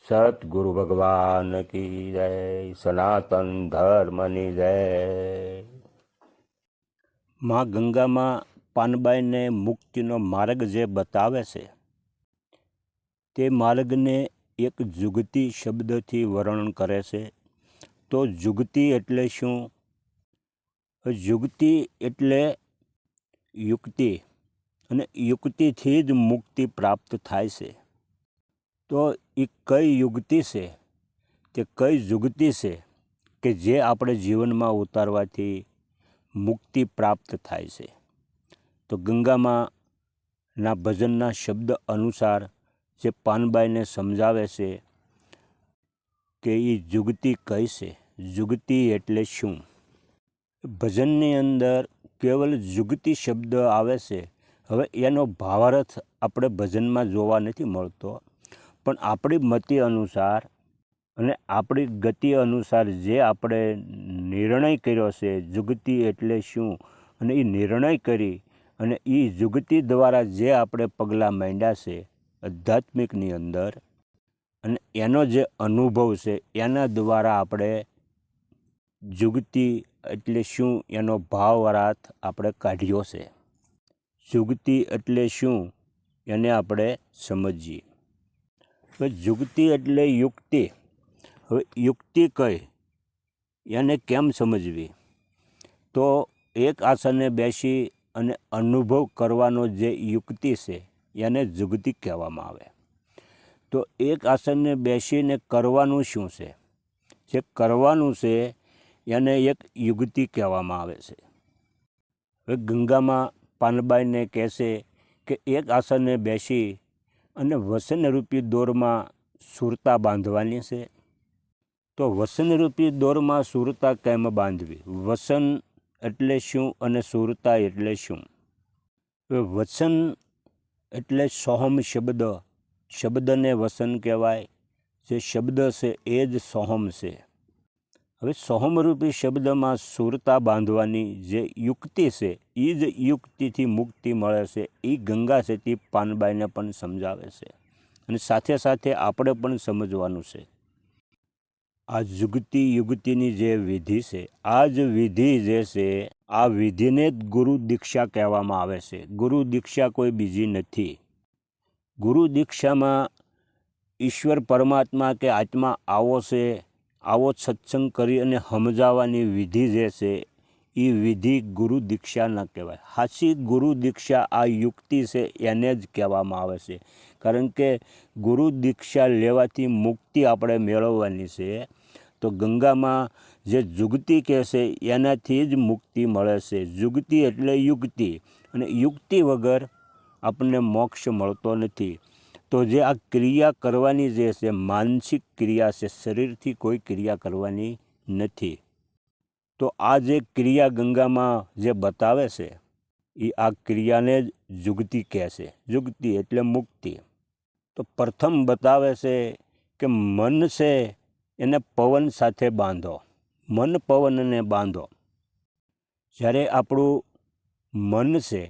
સતગુરુ ભગવાન કી જય, સનાતન ધર્મની જય। માં ગંગામાં પાનબાઈને મુક્તિનો માર્ગ જે બતાવે છે તે માર્ગને એક જુગતી શબ્દથી વર્ણન કરે છે। તો જુગતી એટલે શું? જુગતી એટલે યુક્તિ, અને યુક્તિથી જ મુક્તિ પ્રાપ્ત થાય છે। તો એ કઈ યુક્તિ છે, તે કઈ જુગતી છે કે જે આપણે જીવનમાં ઉતારવાથી મુક્તિ પ્રાપ્ત થાય છે? તો ગંગામાંના ભજનના શબ્દ અનુસાર જે પાનબાઈને સમજાવે છે કે એ જુગતી કઈ છે, જુગતી એટલે શું? ભજનની અંદર કેવલ જુગતી શબ્દ આવે છે। હવે એનો ભાવાર્થ આપણે ભજનમાં જોવા નથી મળતો, પણ આપણી મતિ અનુસાર અને આપણી ગતિ અનુસાર જે આપણે નિર્ણય કર્યો છે જુગતી એટલે શું, અને એ નિર્ણય કરી અને એ જુગતી દ્વારા જે આપણે પગલાં માંડ્યા છે આધ્યાત્મિકની અંદર, અને એનો જે અનુભવ છે એના દ્વારા આપણે જુગતી એટલે શું એનો ભાવાર્થ આપણે કાઢ્યો છે। જુગતી એટલે શું એને આપણે સમજીએ। હવે જુગતી એટલે યુક્તિ। હવે યુક્તિ કઈ, એને કેમ સમજવી? તો એક આસને બેસી અને અનુભવ કરવાનો જે યુક્તિ છે એને જુગતી કહેવામાં આવે। તો એક આસને બેસીને કરવાનું શું છે, જે કરવાનું છે એને એક યુક્તિ કહેવામાં આવે છે। હવે ગંગામાં પાનબાઈને કહેશે કે એક આસને બેસી અને વસનરૂપી દોરમાં સુરતા બાંધવાની છે। તો વસનરૂપી દોરમાં સુરતા કેમ બાંધવી? વસન એટલે શું અને સુરતા એટલે શું? વચન એટલે સોહમ શબ્દ, શબ્દને વસન કહેવાય। જે શબ્દ છે એ જ સોહમ છે। હવે સોહમરૂપી શબ્દમાં સુરતા બાંધવાની જે યુક્તિ છે એ જ યુક્તિથી મુક્તિ મળે છે। એ ગંગા સતી પાનબાઈને પણ સમજાવે છે, અને સાથે સાથે આપણે પણ સમજવાનું છે। આ જુગતી યુગતિની જે વિધિ છે, આ જ વિધિ જે છે આ વિધિને જ ગુરુ દીક્ષા કહેવામાં આવે છે। ગુરુ દીક્ષા કોઈ બીજી નથી। ગુરુ દીક્ષામાં ઈશ્વર પરમાત્મા કે આત્મા આવો છે, આવો સત્સંગ કરી અને સમજાવવાની વિધિ જે છે એ વિધિ ગુરુ દીક્ષા ન કહેવાય। સાચી ગુરુ દીક્ષા આ યુક્તિ છે એને જ કહેવામાં આવે છે। કારણ કે ગુરુ દીક્ષા લેવાથી મુક્તિ આપણે મેળવવાની છે। તો ગંગામાં જે જુગતી કહેશે એનાથી જ મુક્તિ મળે છે। જુગતી એટલે યુક્તિ, અને યુક્તિ વગર આપણને મોક્ષ મળતો નથી। તો જે આ ક્રિયા કરવાની જે છે માનસિક ક્રિયા છે, શરીરથી કોઈ ક્રિયા કરવાની નથી। તો આ જે ક્રિયા ગંગામાં જે બતાવે છે એ આ ક્રિયાને જ જુગતી કહે છે। જુગતી એટલે મુક્તિ। તો પ્રથમ બતાવે છે કે મન છે એને પવન સાથે બાંધો, મન પવનને બાંધો। જ્યારે આપણું મન છે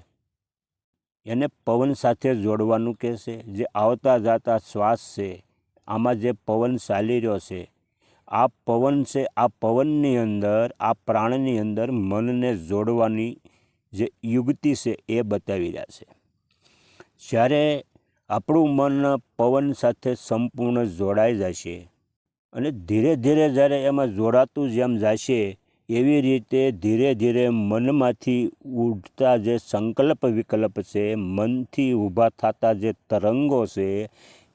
એને પવન સાથે જોડવાનું કહેશે। જે આવતા જતા શ્વાસ છે આમાં જે પવન ચાલી રહ્યો છે, આ પવન છે, આ પવનની અંદર, આ પ્રાણની અંદર મનને જોડવાની જે યુક્તિ છે એ બતાવી રહ્યા છે। જ્યારે આપણું મન પવન સાથે સંપૂર્ણ જોડાઈ જશે અને ધીરે ધીરે જ્યારે એમાં જોડાતું જેમ જશે, એવી રીતે ધીરે ધીરે મનમાંથી ઉઠતા જે સંકલ્પ વિકલ્પ છે, મનથી ઊભા થતા જે તરંગો છે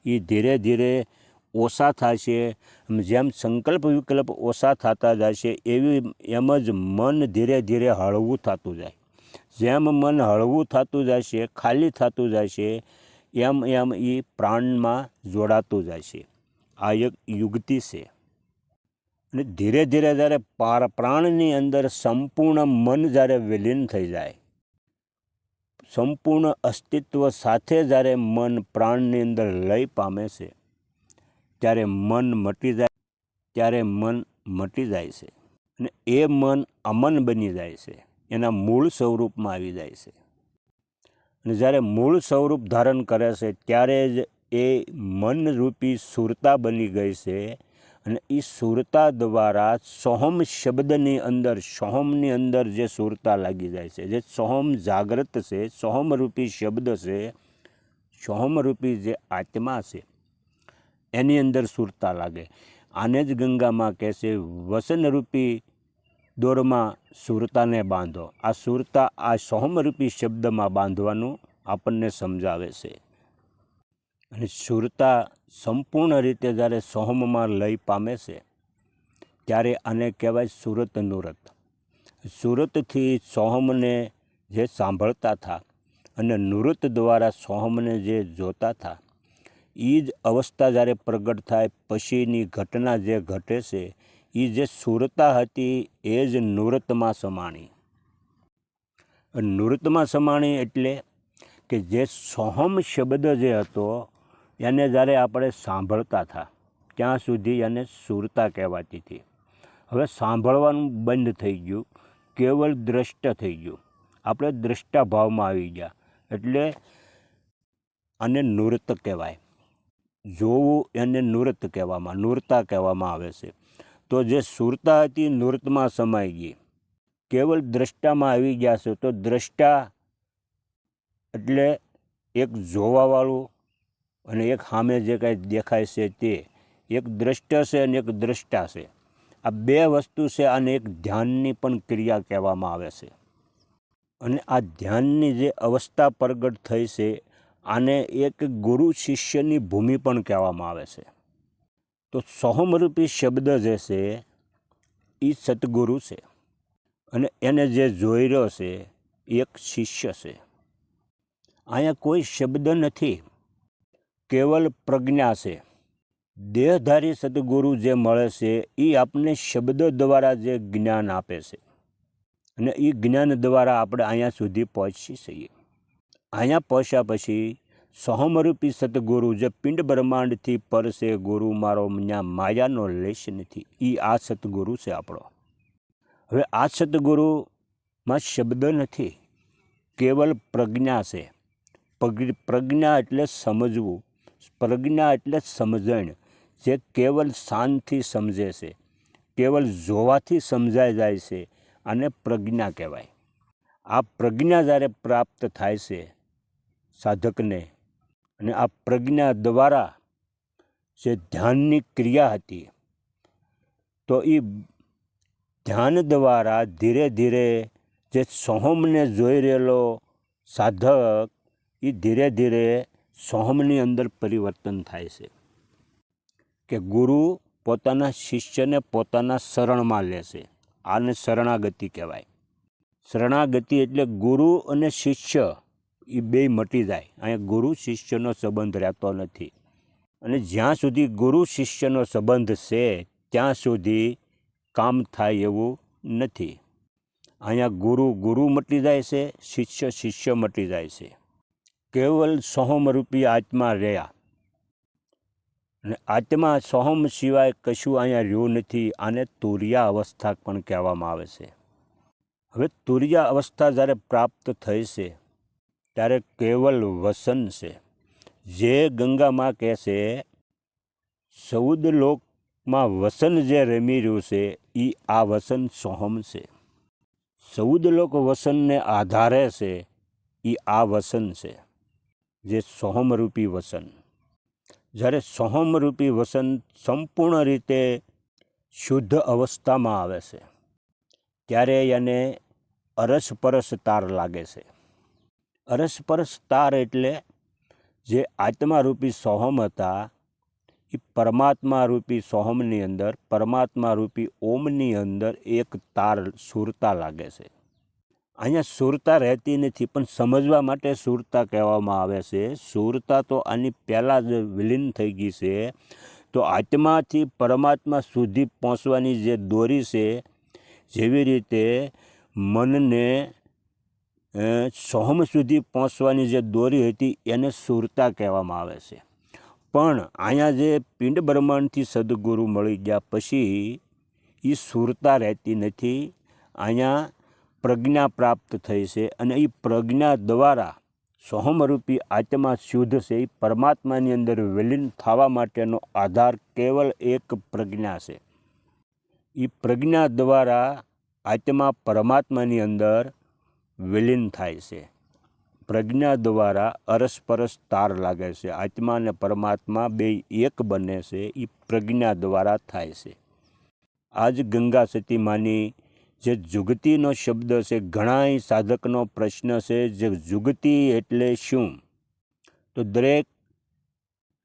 એ ધીરે ધીરે ઓછા થશે। જેમ સંકલ્પ વિકલ્પ ઓછા થતા જશે એમ જ મન ધીરે ધીરે હળવું થતું જાય। જેમ મન હળવું થતું જશે, ખાલી થતું જશે, એમ એમ એ પ્રાણમાં જોડાતું જશે। આ એક યુક્તિ છે। અને ધીરે ધીરે જ્યારે પ્રાણની અંદર સંપૂર્ણ મન જ્યારે વિલીન થઈ જાય, સંપૂર્ણ અસ્તિત્વ સાથે જ્યારે મન પ્રાણની અંદર લય પામે છે, ત્યારે મન મટી જાય છે, અને એ મન અમન બની જાય છે, એના મૂળ સ્વરૂપમાં આવી જાય છે। અને જ્યારે મૂળ સ્વરૂપ ધારણ કરે છે ત્યારે જ એ મનરૂપી સુરતા બની ગઈ છે અને એ સુરતા દ્વારા સોહમ શબ્દની અંદર, સોહમની અંદર જે સુરતા લાગી જાય છે, જે સોહમ જાગ્રત છે, સોહમરૂપી શબ્દ છે, સોહમરૂપી જે આત્મા છે, એની અંદર સુરતા લાગે. આને જ ગંગામાં કહે છે વસનરૂપી દોરમાં સુરતાને બાંધો. આ સુરતા આ સોહમરૂપી શબ્દમાં બાંધવાનું આપણને સમજાવે છે. અને સુરતા સંપૂર્ણ રીતે જ્યારે સોહમમાં લય પામે છે ત્યારે આને કહેવાય સુરત નુરત. સુરતથી સોહમને જે સાંભળતા હતા અને નુરત દ્વારા સોહમને જે જોતા હતા, એ જ અવસ્થા જ્યારે પ્રગટ થાય પછીની ઘટના જે ઘટે છે, એ જે સુરતા હતી એ જ નુરતમાં સમાણી. નુરતમાં સમાણી એટલે કે જે સોહમ શબ્દ જે હતો એને જ્યારે આપણે સાંભળતા હતા ત્યાં સુધી એને સુરતા કહેવાતી હતી. હવે સાંભળવાનું બંધ થઈ ગયું, કેવળ દ્રષ્ટ થઈ ગયું, આપણે દ્રષ્ટા ભાવમાં આવી ગયા એટલે આને નુરત કહેવાય. જોવું એને નુરત કહેવામાં, નુરતા કહેવામાં આવે છે. તો જે સુરતા હતી નુરતમાં સમાઈ ગઈ, કેવળ દ્રષ્ટામાં આવી ગયા છે. તો દ્રષ્ટા એટલે એક જોવાવાળું અને એક સામે જે કાંઈ દેખાય છે તે, એક દ્રષ્ટ છે અને એક દ્રષ્ટા છે. આ બે વસ્તુ છે. આને એક ધ્યાનની પણ ક્રિયા કહેવામાં આવે છે. અને આ ધ્યાનની જે અવસ્થા પ્રગટ થઈ છે આને એક ગુરુ શિષ્યની ભૂમિ પણ કહેવામાં આવે છે. તો સોહમરૂપી શબ્દ જે છે એ સતગુરુ છે અને એને જે જોઈ રહ્યો છે એક શિષ્ય છે. અહીંયા કોઈ શબ્દ નથી, કેવલ પ્રજ્ઞા છે. દેહધારી સદગુરુ જે મળે છે એ આપણને શબ્દ દ્વારા જે જ્ઞાન આપે છે અને એ જ્ઞાન દ્વારા આપણે અહીંયા સુધી પહોંચી છીએ. અહીંયા પહોંચ્યા પછી સોહમરૂપી સદગુરુ જે પિંડ બ્રહ્માંડથી પર છે ગુરુ મારો, ત્યાં માયાનો લેશ નથી, એ આ સદગુરુ છે આપણો. હવે આ સદગુરુમાં શબ્દ નથી, કેવલ પ્રજ્ઞા છે. પ્રજ્ઞા એટલે સમજવું, પ્રજ્ઞા એટલે સમજણ, જે કેવલ શાંતિથી સમજે છે, કેવલ જોવાથી સમજાઈ જાય છે, આને પ્રજ્ઞા કહેવાય. આ પ્રજ્ઞા જ્યારે પ્રાપ્ત થાય છે સાધકને, અને આ પ્રજ્ઞા દ્વારા જે ધ્યાનની ક્રિયા હતી, તો એ ધ્યાન દ્વારા ધીરે ધીરે જે સોહમને જોઈ રહેલો સાધક, એ ધીરે ધીરે સોહમની અંદર પરિવર્તન થાય છે. કે ગુરુ પોતાના શિષ્યને પોતાના શરણમાં લે છે. આને શરણાગતિ કહેવાય. શરણાગતિ એટલે ગુરુ અને શિષ્ય એ બે મટી જાય. અહીંયા ગુરુ શિષ્યનો સંબંધ રહેતો નથી. અને જ્યાં સુધી ગુરુ શિષ્યનો સંબંધ છે ત્યાં સુધી કામ થાય એવું નથી. અહીંયા ગુરુ ગુરુ મટી જાય છે, શિષ્ય શિષ્ય મટી જાય છે. કેવલ સોહમરૂપી આત્મા રહ્યા. અને આત્મા સોહમ સિવાય કશું અહીંયા રહ્યું નથી. આને તુર્યા અવસ્થા પણ કહેવામાં આવે છે. હવે તુર્યા અવસ્થા જ્યારે પ્રાપ્ત થઈ છે ત્યારે કેવલ વસન છે. જે ગંગામાં કહે છે 14 લોકમાં વસન જે રમી રહ્યું છે એ આ વસન સોહમ છે. 14 લોક વસનને આધારે છે એ આ વસન છે, જે સોહમરૂપી વસન. જ્યારે સોહમરૂપી વસન સંપૂર્ણ રીતે શુદ્ધ અવસ્થામાં આવે છે ત્યારે એને અરસપરસ તાર લાગે છે. અરસપરસ તાર એટલે જે આત્મારૂપી સોહમ હતા એ પરમાત્મા રૂપી સોહમની અંદર, પરમાત્મા રૂપી ઓમની અંદર એક તાર સુરતા લાગે છે. અહીંયા સુરતા રહેતી નથી, પણ સમજવા માટે સુરતા કહેવામાં આવે છે. સુરતા તો આની પહેલાં જ વિલીન થઈ ગઈ છે. તો આત્માથી પરમાત્મા સુધી પહોંચવાની જે દોરી છે, જેવી રીતે મનને સોહમ સુધી પહોંચવાની જે દોરી હતી એને સુરતા કહેવામાં આવે છે. પણ અહીંયા જે પિંડ બ્રહ્માંડથી સદગુરુ મળી ગયા પછી એ સુરતા રહેતી નથી. અહીંયા પ્રજ્ઞા પ્રાપ્ત થઈ છે અને એ પ્રજ્ઞા દ્વારા સોહમરૂપી આત્મા શુદ્ધ છે એ પરમાત્માની અંદર વિલીન થવા માટેનો આધાર કેવલ એક પ્રજ્ઞા છે. એ પ્રજ્ઞા દ્વારા આત્મા પરમાત્માની અંદર વિલીન થાય છે. પ્રજ્ઞા દ્વારા અરસપરસ તાર લાગે છે. આત્મા અને પરમાત્મા બે એક બને છે. એ પ્રજ્ઞા દ્વારા થાય છે. આજ ગંગા સતી માની જે જુગતીનો શબ્દ છે, ઘણાય સાધકનો પ્રશ્ન છે, જે જુગતી એટલે શું? તો દરેક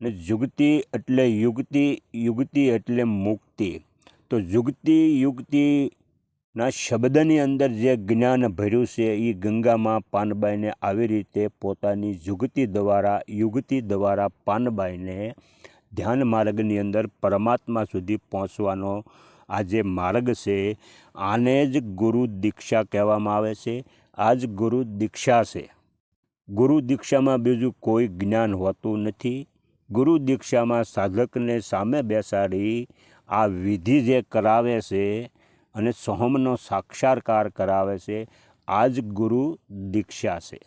ને જુગતી એટલે યુગતિ, યુગતિ એટલે મુક્તિ. તો જુગતી યુગતિના શબ્દની અંદર જે જ્ઞાન ભર્યું છે એ ગંગામાં પાનબાઈને આવી રીતે પોતાની જુગતી દ્વારા, યુગતિ દ્વારા પાનબાઈને ધ્યાન માર્ગની અંદર પરમાત્મા સુધી પહોંચવાનો આ જે માર્ગ છે, આને જ ગુરુ દીક્ષા કહેવામાં આવે છે. આ જ ગુરુ દીક્ષા છે. ગુરુ દીક્ષામાં બીજું કોઈ જ્ઞાન હોતું નથી. ગુરુ દીક્ષામાં સાધકને સામે બેસાડી આ વિધિ જે કરાવે છે અને સોહમનો સાક્ષાત્કાર કરાવે છે, આ જ ગુરુ દીક્ષા છે.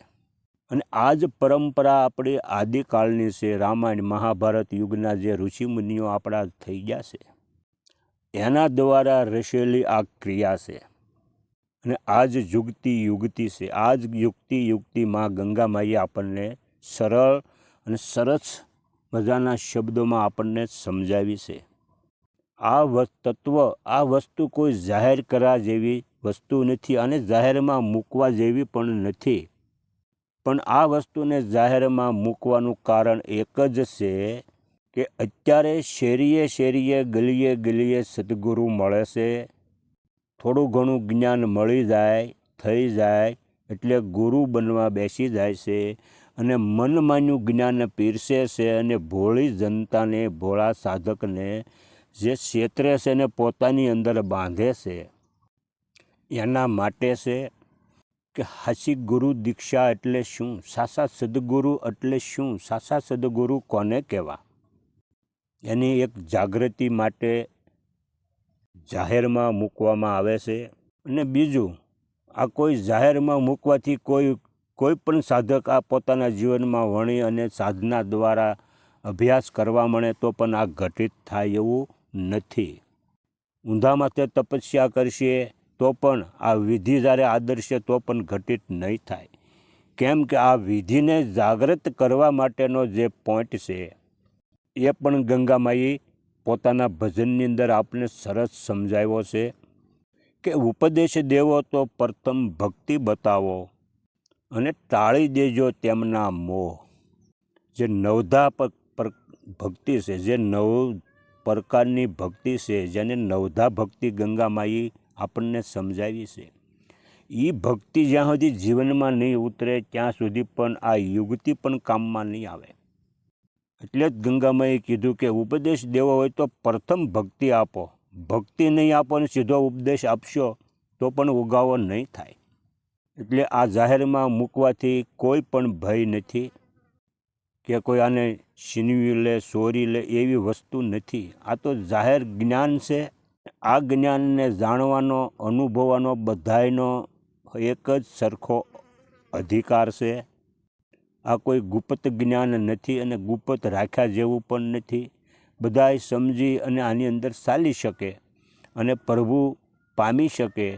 અને આ જ પરંપરા આપણી આદિકાળની છે. રામાયણ મહાભારત યુગના જે ઋષિમુનિઓ આપણા થઈ ગયા છે, એના દ્વારા રચેલી આ ક્રિયા છે. અને આ જ યુગતિ છે. આ જ યુક્તિમાં ગંગામાઈએ આપણને સરળ અને સરસ મજાના શબ્દોમાં આપણને સમજાવી છે. આ તત્વ, આ વસ્તુ કોઈ જાહેર કરવા જેવી વસ્તુ નથી અને જાહેરમાં મૂકવા જેવી પણ નથી. પણ આ વસ્તુને જાહેરમાં મૂકવાનું કારણ એક જ છે કે અત્યારે શેરીએ શેરીએ, ગલીએ ગલીએ સદગુરુ મળે છે. થોડું ઘણું જ્ઞાન મળી જાય, થઈ જાય એટલે ગુરુ બનવા બેસી જાય છે અને મનમાન્યું જ્ઞાન પીરસે છે અને ભોળી જનતાને, ભોળા સાધકને જે ક્ષેત્રે છે ને પોતાની અંદર બાંધે છે. એના માટે છે કે હાચી ગુરુ દીક્ષા એટલે શું? સાચા સદગુરુ એટલે શું? સાચા સદગુરુ કોને કહેવા? એની એક જાગૃતિ માટે જાહેરમાં મૂકવામાં આવે છે. અને બીજું, આ કોઈ જાહેરમાં મૂકવાથી કોઈ પણ સાધક આ પોતાના જીવનમાં વણી અને સાધના દ્વારા અભ્યાસ કરવા મળે તો પણ આ ઘટિત થાય એવું નથી. ઊંધા માથે તપસ્યા કરશે તો પણ આ વિધિ જ્યારે આદરશે તો પણ ઘટિત નહીં થાય. કેમ કે આ વિધિને જાગૃત કરવા માટેનો જે પોઈન્ટ છે એ પણ ગંગામાઈએ પોતાના ભજનની અંદર આપણે સરસ સમજાવ્યો છે કે ઉપદેશ દેવો તો પ્રથમ ભક્તિ બતાવો અને ટાળી દેજો તેમના મોહ. જે નવધા ભક્તિ છે, જે 9 પ્રકારની ભક્તિ છે, જેને નવધા ભક્તિ ગંગામાઈએ આપણને સમજાવી છે, એ ભક્તિ જ્યાં સુધી જીવનમાં નહીં ઉતરે ત્યાં સુધી પણ આ યુગતિ પણ કામમાં નહીં આવે. એટલે જ ગંગામાઈએ કીધું કે ઉપદેશ દેવો હોય તો પ્રથમ ભક્તિ આપો. ભક્તિ નહીં આપો અને સીધો ઉપદેશ આપશો તો પણ ઉગાવો નહીં થાય. એટલે આ જાહેરમાં મૂકવાથી કોઈ પણ ભય નથી કે કોઈ આને છીનવી લે, ચોરી લે, એવી વસ્તુ નથી. આ તો જાહેર જ્ઞાન છે. આ જ્ઞાનને જાણવાનો, અનુભવવાનો બધાયનો એક જ સરખો અધિકાર છે. આ કોઈ ગુપ્ત જ્ઞાન નથી અને ગુપ્ત રાખ્યા જેવું પણ નથી. બધાય સમજી અને આની અંદર ચાલી શકે અને પ્રભુ પામી શકે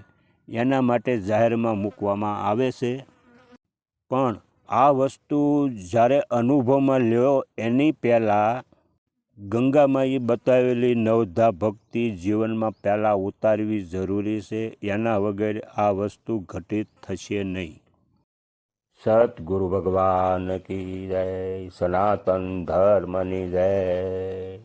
એના માટે જાહેરમાં મૂકવામાં આવે છે. પણ આ વસ્તુ જ્યારે અનુભવમાં લ્યો એની પહેલાં ગંગામાઈએ બતાવેલી નવધા ભક્તિ જીવનમાં પહેલાં ઉતારવી જરૂરી છે. એના વગર આ વસ્તુ ઘટિત થશે નહીં. સતગુરુ ભગવાન કી જય. સનાતન ધર્મની જય.